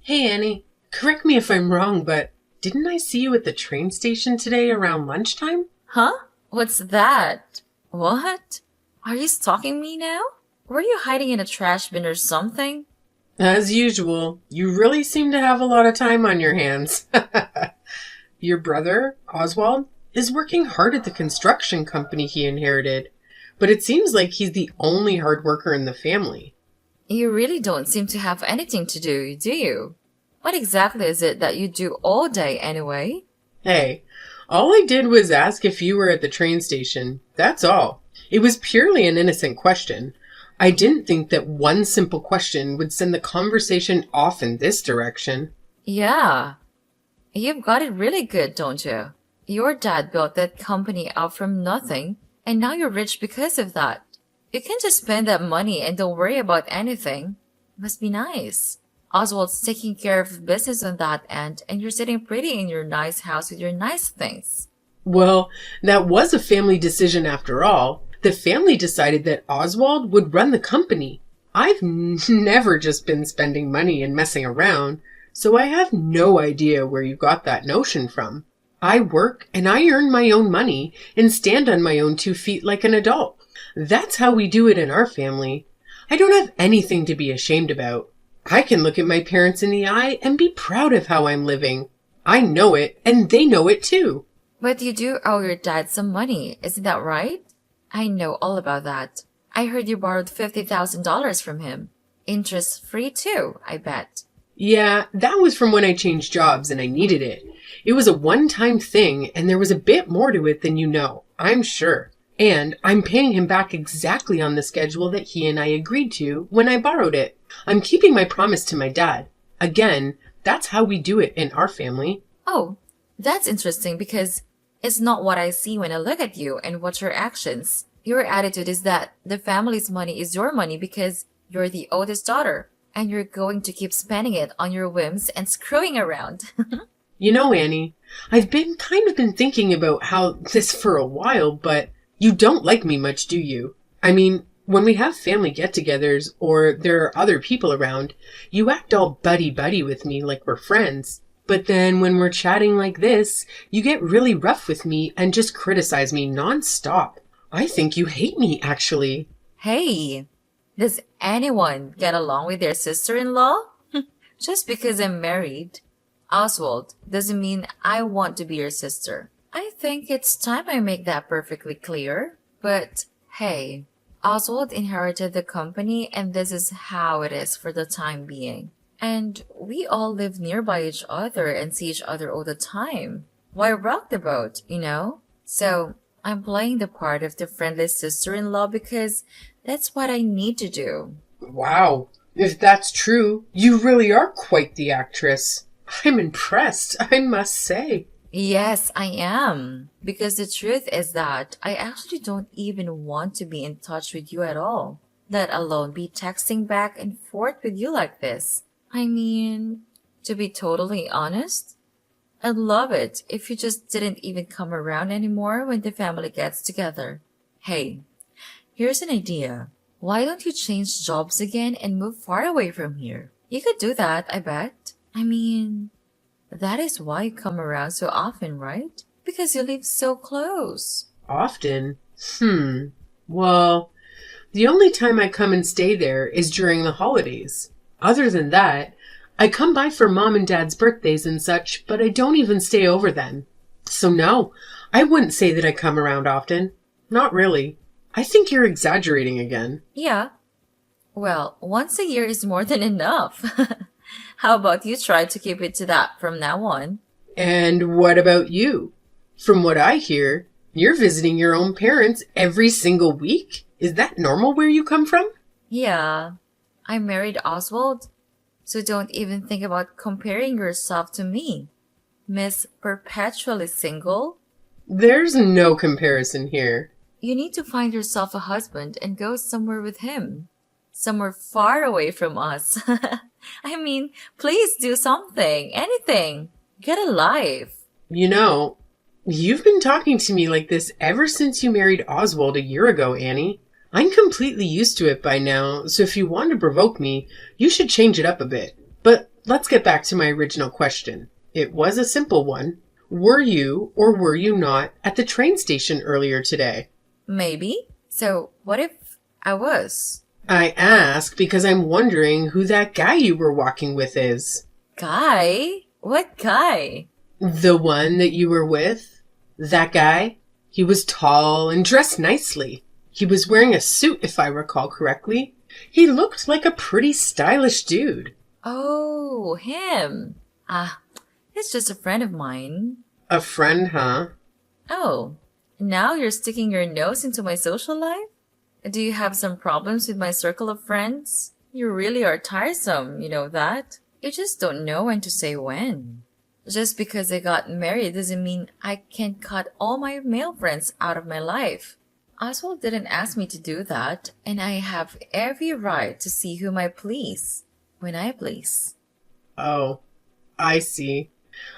Hey Annie, correct me if I'm wrong, but didn't I see you at the train station today around lunchtime? Huh? What's that? What? Are you stalking me now? Were you hiding in a trash bin or something? As usual, you really seem to have a lot of time on your hands. Your brother, Oswald, is working hard at the construction company he inherited, but it seems like he's the only hard worker in the family. You really don't seem to have anything to do you? What exactly is it that you do all day anyway? Hey, all I did was ask if you were at the train station. That's all. It was purely an innocent question. I didn't think that one simple question would send the conversation off in this direction. Yeah, you've got it really good, don't you? Your dad built that company out from nothing, and now you're rich because of that. You can just spend that money and don't worry about anything. Must be nice. Oswald's taking care of business on that end, and you're sitting pretty in your nice house with your nice things. Well, that was a family decision after all. The family decided that Oswald would run the company. I've never just been spending money and messing around, so I have no idea where you got that notion from. I work and I earn my own money and stand on my own 2 feet like an adult. That's how we do it in our family. I don't have anything to be ashamed about. I can look at my parents in the eye and be proud of how I'm living. I know it, and they know it too. But you do owe your dad some money, isn't that right? I know all about that. I heard you borrowed $50,000 from him. Interest-free too, I bet. Yeah, that was from when I changed jobs and I needed it. It was a one-time thing, and there was a bit more to it than you know, I'm sure. And I'm paying him back exactly on the schedule that he and I agreed to when I borrowed it. I'm keeping my promise to my dad. Again, that's how we do it in our family. Oh, that's interesting because it's not what I see when I look at you and watch your actions. Your attitude is that the family's money is your money because you're the oldest daughter and you're going to keep spending it on your whims and screwing around. You know, Annie, I've been thinking about how this for a while, but you don't like me much, do you? I mean, when we have family get-togethers or there are other people around, you act all buddy-buddy with me like we're friends. But then when we're chatting like this, you get really rough with me and just criticize me nonstop. I think you hate me, actually. Hey, does anyone get along with their sister-in-law? Just because I'm married, Oswald, doesn't mean I want to be your sister. I think it's time I make that perfectly clear. But hey, Oswald inherited the company and this is how it is for the time being. And we all live nearby each other and see each other all the time. Why rock the boat, you know? So I'm playing the part of the friendly sister-in-law because that's what I need to do. Wow, if that's true, you really are quite the actress. I'm impressed, I must say. Yes, I am. Because the truth is that I actually don't even want to be in touch with you at all. Let alone be texting back and forth with you like this. I mean, to be totally honest, I'd love it if you just didn't even come around anymore when the family gets together. Hey, here's an idea. Why don't you change jobs again and move far away from here? You could do that, I bet. I mean, that is why you come around so often, right? Because you live so close. Often? Well, the only time I come and stay there is during the holidays. Other than that, I come by for Mom and Dad's birthdays and such, but I don't even stay over then. So no, I wouldn't say that I come around often. Not really. I think you're exaggerating again. Yeah. Well, once a year is more than enough. How about you try to keep it to that from now on? And what about you? From what I hear, you're visiting your own parents every single week? Is that normal where you come from? Yeah. I married Oswald, so don't even think about comparing yourself to me. Miss Perpetually Single. There's no comparison here. You need to find yourself a husband and go somewhere with him. Somewhere far away from us. I mean, please do something, anything. Get a life. You know, you've been talking to me like this ever since you married Oswald a year ago, Annie. I'm completely used to it by now, so if you want to provoke me, you should change it up a bit. But let's get back to my original question. It was a simple one. Were you or were you not at the train station earlier today? Maybe. So, what if I was? I ask because I'm wondering who that guy you were walking with is. Guy? What guy? The one that you were with? That guy? He was tall and dressed nicely. He was wearing a suit, if I recall correctly. He looked like a pretty stylish dude. Oh, him. He's just a friend of mine. A friend, huh? Oh, now you're sticking your nose into my social life? Do you have some problems with my circle of friends? You really are tiresome, you know that? You just don't know when to say when. Just because I got married doesn't mean I can cut all my male friends out of my life. Oswald didn't ask me to do that, and I have every right to see whom I please, when I please. Oh, I see.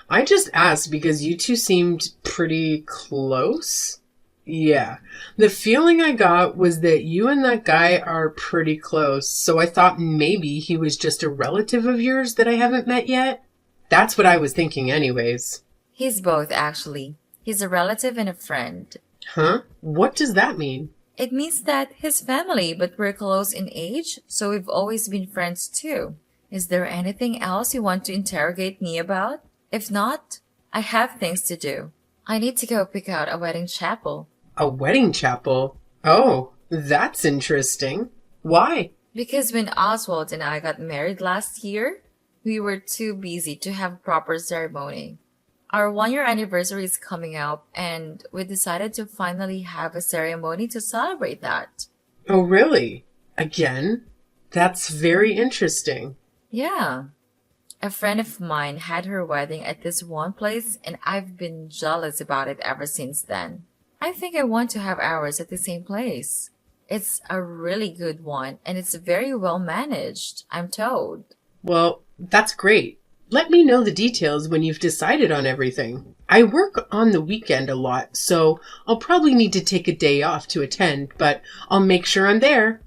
I just asked because you two seemed pretty close. Yeah, the feeling I got was that you and that guy are pretty close, so I thought maybe he was just a relative of yours that I haven't met yet. That's what I was thinking anyways. He's both, actually. He's a relative and a friend. Huh? What does that mean? It means that his family, but we're close in age, so we've always been friends too. Is there anything else you want to interrogate me about? If not, I have things to do. I need to go pick out a wedding chapel. A wedding chapel? Oh, that's interesting. Why? Because when Oswald and I got married last year, we were too busy to have a proper ceremony. Our 1-year anniversary is coming up, and we decided to finally have a ceremony to celebrate that. Oh, really? Again? That's very interesting. Yeah. A friend of mine had her wedding at this one place, and I've been jealous about it ever since then. I think I want to have ours at the same place. It's a really good one, and it's very well managed, I'm told. Well, that's great. Let me know the details when you've decided on everything. I work on the weekend a lot, so I'll probably need to take a day off to attend, but I'll make sure I'm there.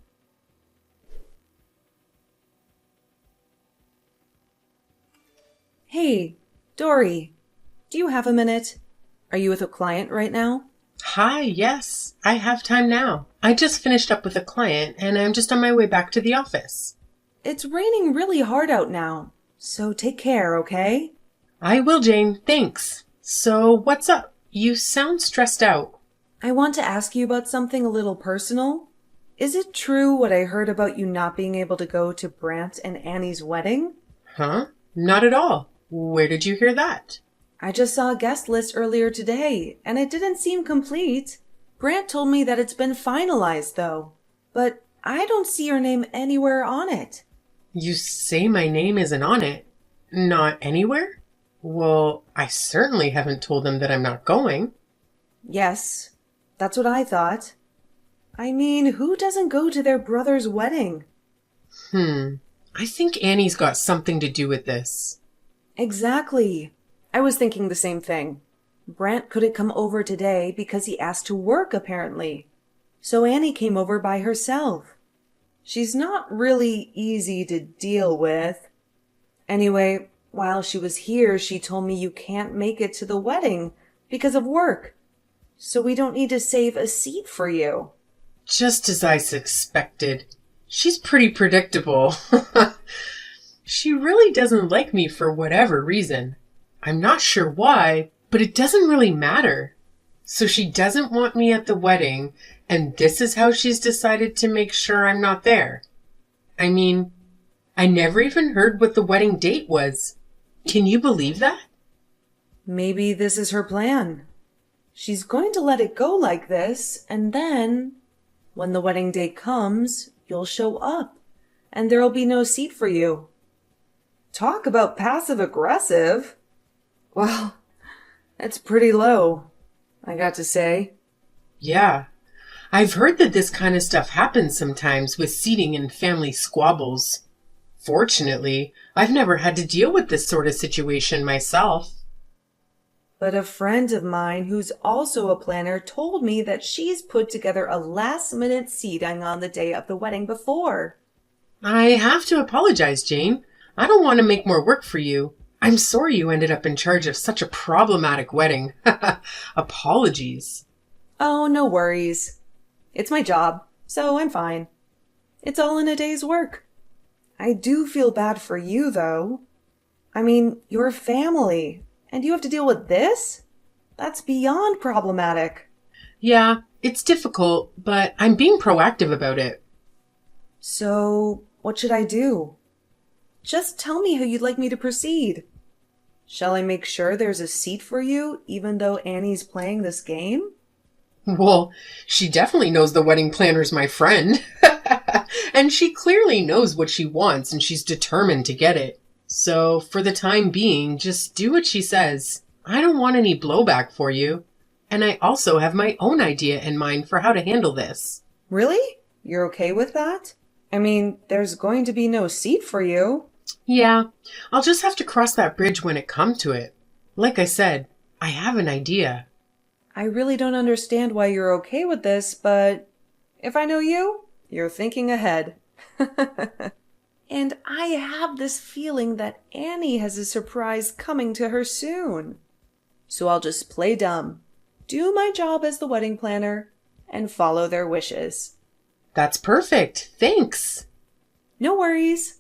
Hey, Dory, do you have a minute? Are you with a client right now? Hi, yes, I have time now. I just finished up with a client and I'm just on my way back to the office. It's raining really hard out now, so take care, okay? I will, Jane, thanks. So what's up? You sound stressed out. I want to ask you about something a little personal. Is it true what I heard about you not being able to go to Brant and Annie's wedding? Huh? Not at all. Where did you hear that? I just saw a guest list earlier today, and it didn't seem complete. Brant told me that it's been finalized, though. But I don't see your name anywhere on it. You say my name isn't on it? Not anywhere? Well, I certainly haven't told them that I'm not going. Yes, that's what I thought. I mean, who doesn't go to their brother's wedding? I think Annie's got something to do with this. Exactly. I was thinking the same thing. Brant couldn't come over today because he asked to work, apparently. So Annie came over by herself. She's not really easy to deal with. Anyway, while she was here, she told me you can't make it to the wedding because of work. So we don't need to save a seat for you. Just as I suspected. She's pretty predictable. She really doesn't like me for whatever reason. I'm not sure why, but it doesn't really matter. So she doesn't want me at the wedding, and this is how she's decided to make sure I'm not there. I mean, I never even heard what the wedding date was. Can you believe that? Maybe this is her plan. She's going to let it go like this, and then, when the wedding date comes, you'll show up, and there'll be no seat for you. Talk about passive-aggressive. Well, that's pretty low, I got to say. Yeah. I've heard that this kind of stuff happens sometimes with seating and family squabbles. Fortunately, I've never had to deal with this sort of situation myself. But a friend of mine who's also a planner told me that she's put together a last-minute seating on the day of the wedding before. I have to apologize, Jane. I don't want to make more work for you. I'm sorry you ended up in charge of such a problematic wedding. Apologies. Oh, no worries. It's my job, so I'm fine. It's all in a day's work. I do feel bad for you, though. I mean, you're family, and you have to deal with this? That's beyond problematic. Yeah, it's difficult, but I'm being proactive about it. So, what should I do? Just tell me how you'd like me to proceed. Shall I make sure there's a seat for you, even though Annie's playing this game? Well, she definitely knows the wedding planner's my friend. And she clearly knows what she wants and she's determined to get it. So, for the time being, just do what she says. I don't want any blowback for you. And I also have my own idea in mind for how to handle this. Really? You're okay with that? I mean, there's going to be no seat for you. Yeah, I'll just have to cross that bridge when it comes to it. Like I said, I have an idea. I really don't understand why you're okay with this, but if I know you, you're thinking ahead. And I have this feeling that Annie has a surprise coming to her soon. So I'll just play dumb, do my job as the wedding planner, and follow their wishes. That's perfect. Thanks. No worries.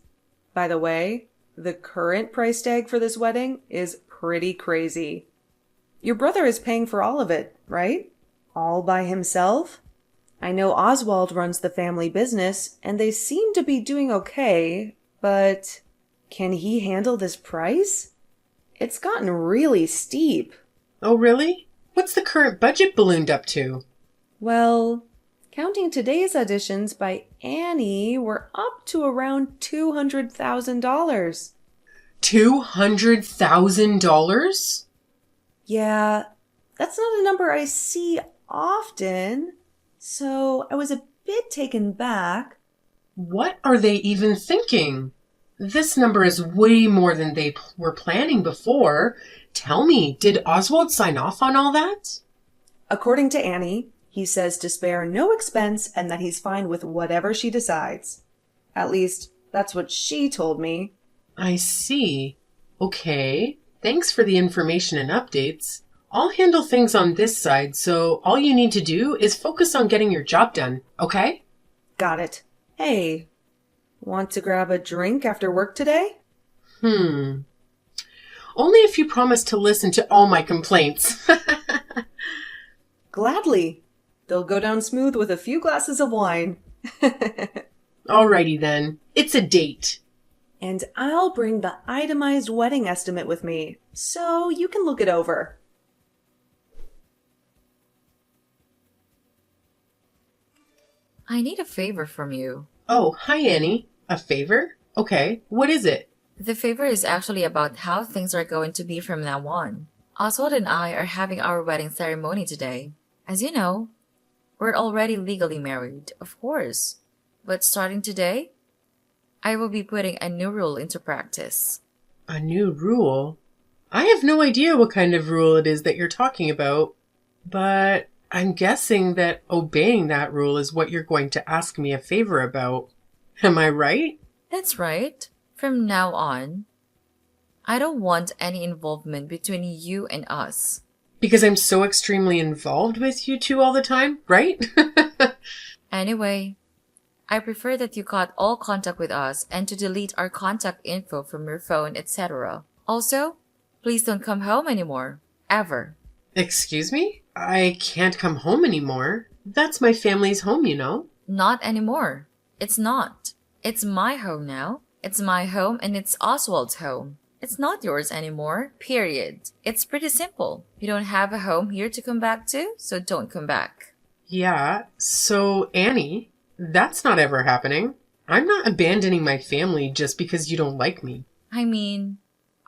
By the way, the current price tag for this wedding is pretty crazy. Your brother is paying for all of it, right? All by himself? I know Oswald runs the family business, and they seem to be doing okay, but can he handle this price? It's gotten really steep. Oh, really? What's the current budget ballooned up to? Well, counting today's auditions by Annie, we're up to around $200,000. $200,000? Yeah, that's not a number I see often, so I was a bit taken back. What are they even thinking? This number is way more than they were planning before. Tell me, did Oswald sign off on all that? According to Annie, he says to spare no expense and that he's fine with whatever she decides. At least, that's what she told me. I see. Okay. Thanks for the information and updates. I'll handle things on this side, so all you need to do is focus on getting your job done, okay? Got it. Hey, want to grab a drink after work today? Only if you promise to listen to all my complaints. Gladly. They'll go down smooth with a few glasses of wine. Alrighty then. It's a date. And I'll bring the itemized wedding estimate with me, so you can look it over. I need a favor from you. Oh, hi Annie. A favor? Okay, what is it? The favor is actually about how things are going to be from now on. Oswald and I are having our wedding ceremony today. As you know, we're already legally married, of course. But starting today, I will be putting a new rule into practice. A new rule? I have no idea what kind of rule it is that you're talking about, but I'm guessing that obeying that rule is what you're going to ask me a favor about. Am I right? That's right. From now on, I don't want any involvement between you and us. Because I'm so extremely involved with you two all the time, right? Anyway, I prefer that you cut all contact with us and to delete our contact info from your phone, etc. Also, please don't come home anymore. Ever. Excuse me? I can't come home anymore. That's my family's home, you know. Not anymore. It's not. It's my home now. It's my home and it's Oswald's home. It's not yours anymore, period. It's pretty simple. You don't have a home here to come back to, so don't come back. Yeah, so Annie, that's not ever happening. I'm not abandoning my family just because you don't like me. I mean,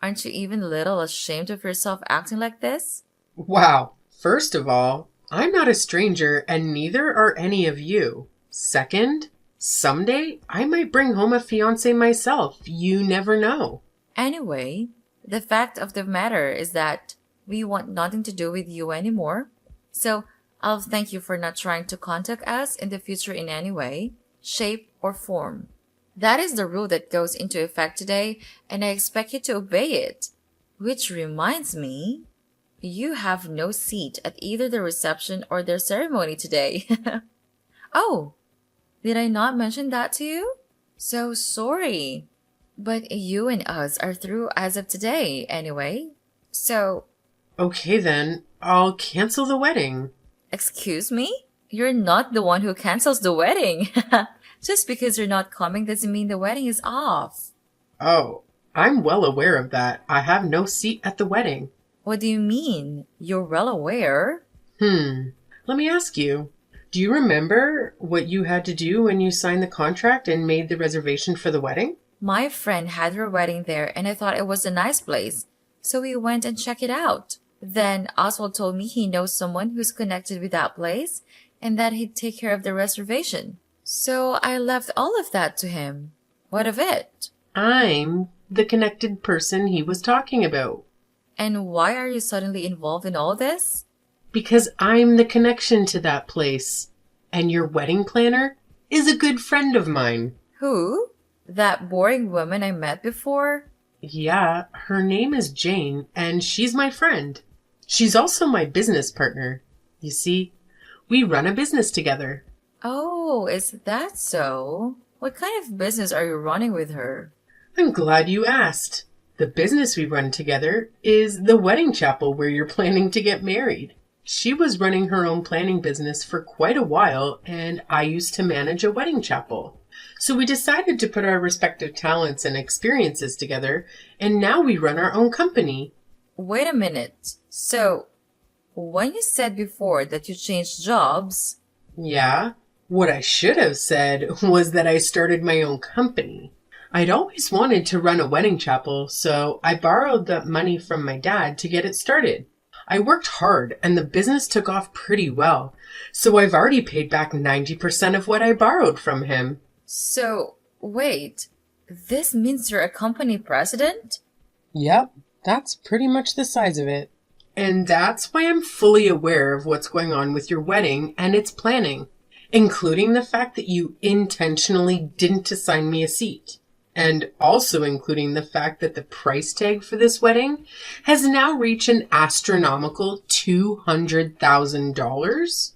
aren't you even a little ashamed of yourself acting like this? Wow. First of all, I'm not a stranger and neither are any of you. Second, someday I might bring home a fiancé myself. You never know. Anyway, the fact of the matter is that we want nothing to do with you anymore. So I'll thank you for not trying to contact us in the future in any way, shape, or form. That is the rule that goes into effect today, and I expect you to obey it. Which reminds me, you have no seat at either the reception or their ceremony today. Oh, did I not mention that to you? So sorry. But you and us are through as of today, anyway. So, Okay then, I'll cancel the wedding. excuse me? You're not the one who cancels the wedding. Just because you're not coming doesn't mean the wedding is off. Oh, I'm well aware of that. I have no seat at the wedding. What do you mean? You're well aware. Let me ask you. Do you remember what you had to do when you signed the contract and made the reservation for the wedding? My friend had her wedding there and I thought it was a nice place, so we went and checked it out. Then Oswald told me he knows someone who's connected with that place and that he'd take care of the reservation. So I left all of that to him. What of it? I'm the connected person he was talking about. And why are you suddenly involved in all this? Because I'm the connection to that place. And your wedding planner is a good friend of mine. Who? That boring woman I met before? Yeah, her name is Jane, and she's my friend. She's also my business partner. You see, we run a business together. Oh, is that so? What kind of business are you running with her? I'm glad you asked. The business we run together is the wedding chapel where you're planning to get married. She was running her own planning business for quite a while, and I used to manage a wedding chapel. So we decided to put our respective talents and experiences together, and now we run our own company. Wait a minute. So, when you said before that you changed jobs, Yeah, what I should have said was that I started my own company. I'd always wanted to run a wedding chapel, so I borrowed the money from my dad to get it started. I worked hard and the business took off pretty well, so I've already paid back 90% of what I borrowed from him. so wait, this means you're a company president? Yep, that's pretty much the size of it. And that's why I'm fully aware of what's going on with your wedding and its planning, including the fact that you intentionally didn't assign me a seat. And also including the fact that the price tag for this wedding has now reached an astronomical $200,000.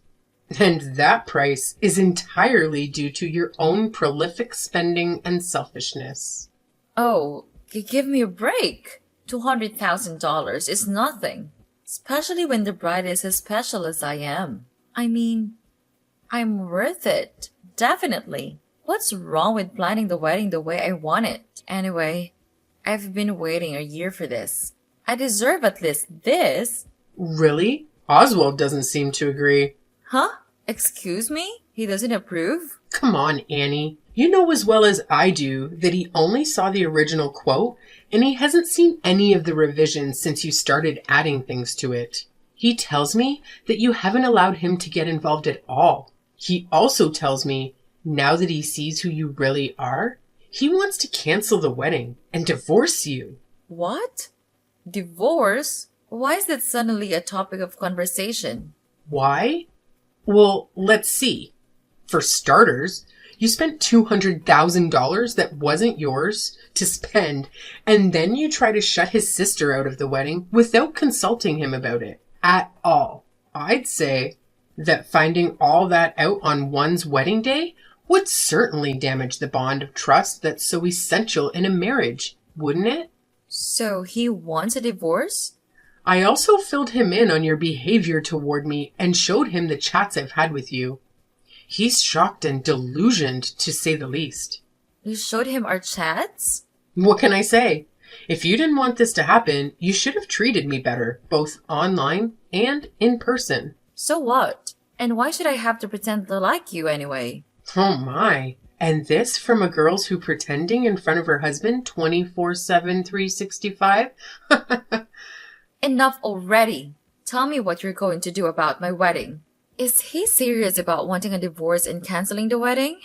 And that price is entirely due to your own prolific spending and selfishness. Oh, give me a break. $200,000 is nothing, especially when the bride is as special as I am. I mean, I'm worth it. Definitely. What's wrong with planning the wedding the way I want it? Anyway, I've been waiting a year for this. I deserve at least this. Really? Oswald doesn't seem to agree. Huh? Excuse me? He doesn't approve? Come on, Annie. You know as well as I do that he only saw the original quote and he hasn't seen any of the revisions since you started adding things to it. He tells me that you haven't allowed him to get involved at all. He also tells me, now that he sees who you really are, he wants to cancel the wedding and divorce you. What? Divorce? Why is that suddenly a topic of conversation? Why? Well, let's see. For starters, you spent $200,000 that wasn't yours to spend, and then you try to shut his sister out of the wedding without consulting him about it at all. I'd say that finding all that out on one's wedding day would certainly damage the bond of trust that's so essential in a marriage, wouldn't it? So he wants a divorce? I also filled him in on your behavior toward me and showed him the chats I've had with you. He's shocked and delusioned, to say the least. You showed him our chats? What can I say? If you didn't want this to happen, you should have treated me better, both online and in person. So what? And why should I have to pretend to like you anyway? Oh my. And this from a girl who's pretending in front of her husband 24/7, 365? Enough already. Tell me what you're going to do about my wedding. Is he serious about wanting a divorce and canceling the wedding?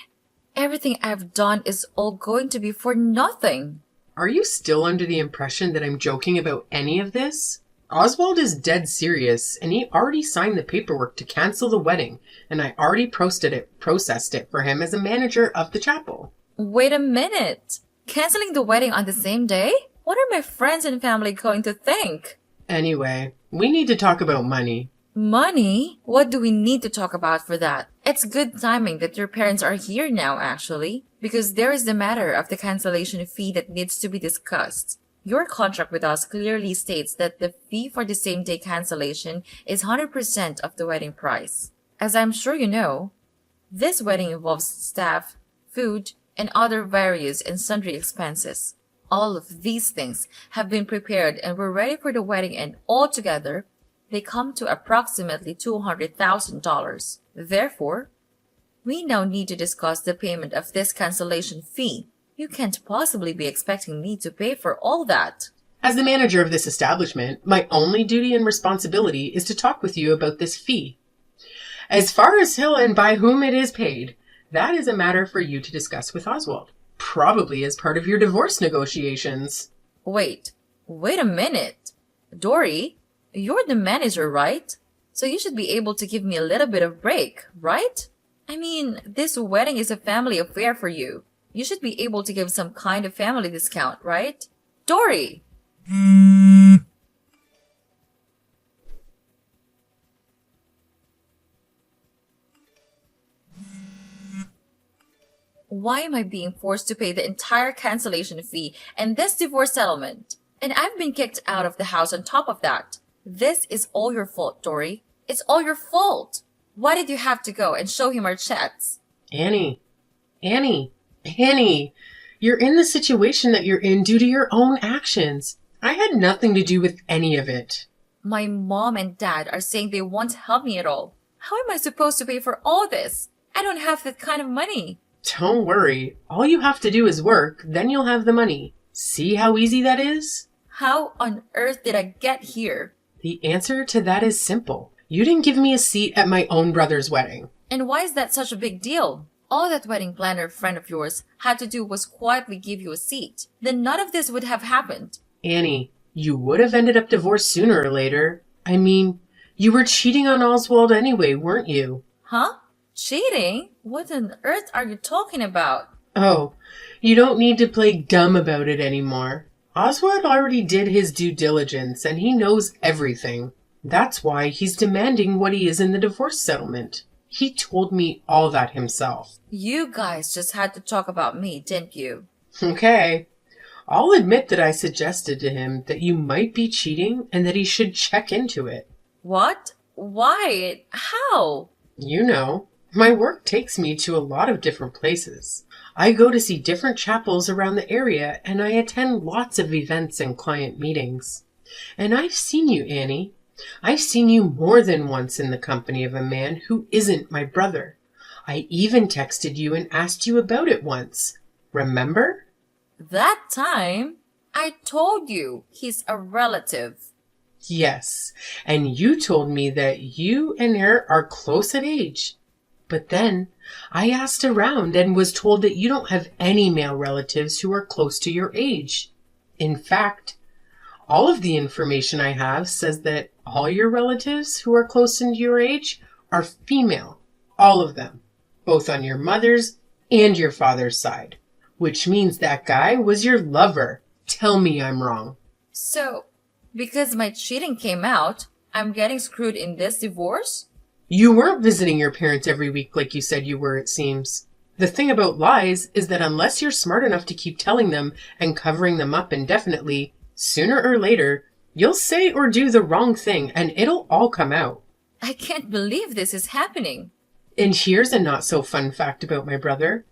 Everything I've done is all going to be for nothing. Are you still under the impression that I'm joking about any of this? Oswald is dead serious, and he already signed the paperwork to cancel the wedding, and I already processed it for him as a manager of the chapel. Wait a minute. Canceling the wedding on the same day? What are my friends and family going to think? Anyway, we need to talk about money. Money? What do we need to talk about for that? It's good timing that your parents are here now, actually, because there is the matter of the cancellation fee that needs to be discussed. Your contract with us clearly states that the fee for the same-day cancellation is 100% of the wedding price. As I'm sure you know, this wedding involves staff, food, and other various and sundry expenses. All of these things have been prepared and were ready for the wedding, and altogether, they come to approximately $200,000. Therefore, we now need to discuss the payment of this cancellation fee. You can't possibly be expecting me to pay for all that. As the manager of this establishment, my only duty and responsibility is to talk with you about this fee. As far as how and by whom it is paid, that is a matter for you to discuss with Oswald, probably as part of your divorce negotiations. Wait a minute. Dory, you're the manager, right? So you should be able to give me a little bit of break, right? I mean, this wedding is a family affair for you. You should be able to give some kind of family discount, right? Dory! Why am I being forced to pay the entire cancellation fee and this divorce settlement? And I've been kicked out of the house on top of that. This is all your fault, Dory. It's all your fault. Why did you have to go and show him our chats? Annie, you're in the situation that you're in due to your own actions. I had nothing to do with any of it. My mom and dad are saying they won't help me at all. How am I supposed to pay for all this? I don't have that kind of money. Don't worry. All you have to do is work, then you'll have the money. See how easy that is? How on earth did I get here? The answer to that is simple. You didn't give me a seat at my own brother's wedding. And why is that such a big deal? All that wedding planner friend of yours had to do was quietly give you a seat. Then none of this would have happened. Annie, you would have ended up divorced sooner or later. I mean, you were cheating on Oswald anyway, weren't you? Huh? Cheating? What on earth are you talking about? Oh, you don't need to play dumb about it anymore. Oswald already did his due diligence and he knows everything. That's why he's demanding what he is in the divorce settlement. He told me all that himself. You guys just had to talk about me, didn't you? Okay. I'll admit that I suggested to him that you might be cheating and that he should check into it. What? Why? How? You know, my work takes me to a lot of different places. I go to see different chapels around the area and I attend lots of events and client meetings. And I've seen you, Annie. I've seen you more than once in the company of a man who isn't my brother. I even texted you and asked you about it once. Remember? That time? I told you he's a relative. Yes, and you told me that you and her are close in age. But then I asked around and was told that you don't have any male relatives who are close to your age. In fact, all of the information I have says that all your relatives who are close to your age are female. All of them. Both on your mother's and your father's side. Which means that guy was your lover. Tell me I'm wrong. So, because my cheating came out, I'm getting screwed in this divorce? You weren't visiting your parents every week like you said you were, it seems. The thing about lies is that unless you're smart enough to keep telling them and covering them up indefinitely, sooner or later, you'll say or do the wrong thing and it'll all come out. I can't believe this is happening. And here's a not so fun fact about my brother.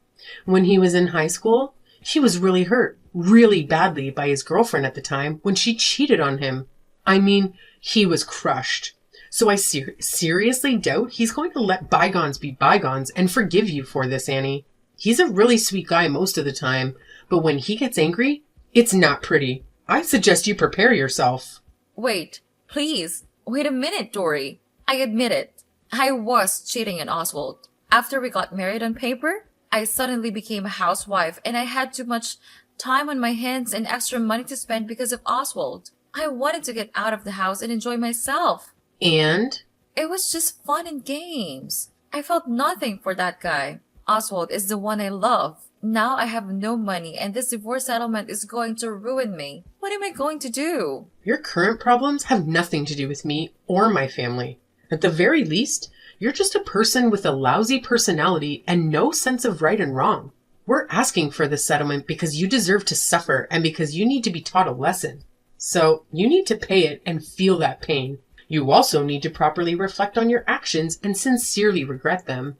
When he was in high school, he was really hurt, really badly by his girlfriend at the time when she cheated on him. I mean, he was crushed. So I seriously doubt he's going to let bygones be bygones and forgive you for this, Annie. He's a really sweet guy most of the time, but when he gets angry, it's not pretty. I suggest you prepare yourself. Wait, please. Wait a minute, Dory. I admit it. I was cheating on Oswald. After we got married on paper, I suddenly became a housewife and I had too much time on my hands and extra money to spend because of Oswald. I wanted to get out of the house and enjoy myself. And? It was just fun and games. I felt nothing for that guy. Oswald is the one I love. Now I have no money and this divorce settlement is going to ruin me. What am I going to do? Your current problems have nothing to do with me or my family. At the very least, you're just a person with a lousy personality and no sense of right and wrong. We're asking for this settlement because you deserve to suffer and because you need to be taught a lesson. So you need to pay it and feel that pain. You also need to properly reflect on your actions and sincerely regret them.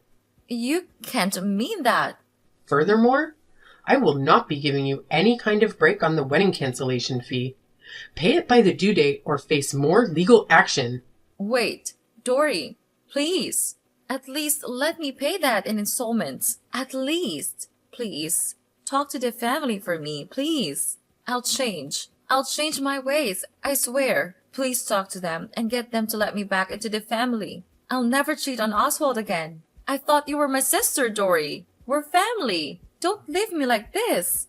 You can't mean that. Furthermore, I will not be giving you any kind of break on the wedding cancellation fee. Pay it by the due date or face more legal action. Wait, Dory, please. At least let me pay that in installments. At least. Please. Talk to the family for me, please. I'll change. I'll change my ways, I swear. Please talk to them and get them to let me back into the family. I'll never cheat on Oswald again. I thought you were my sister, Dory. We're family. Don't leave me like this.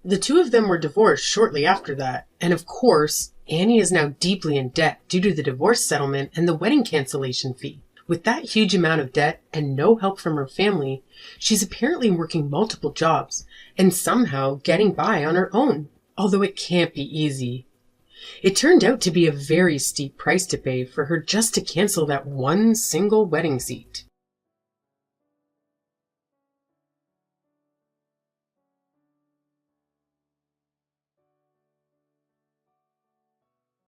The two of them were divorced shortly after that, and of course, Annie is now deeply in debt due to the divorce settlement and the wedding cancellation fee. With that huge amount of debt and no help from her family, she's apparently working multiple jobs and somehow getting by on her own, although it can't be easy. It turned out to be a very steep price to pay for her just to cancel that one single wedding seat.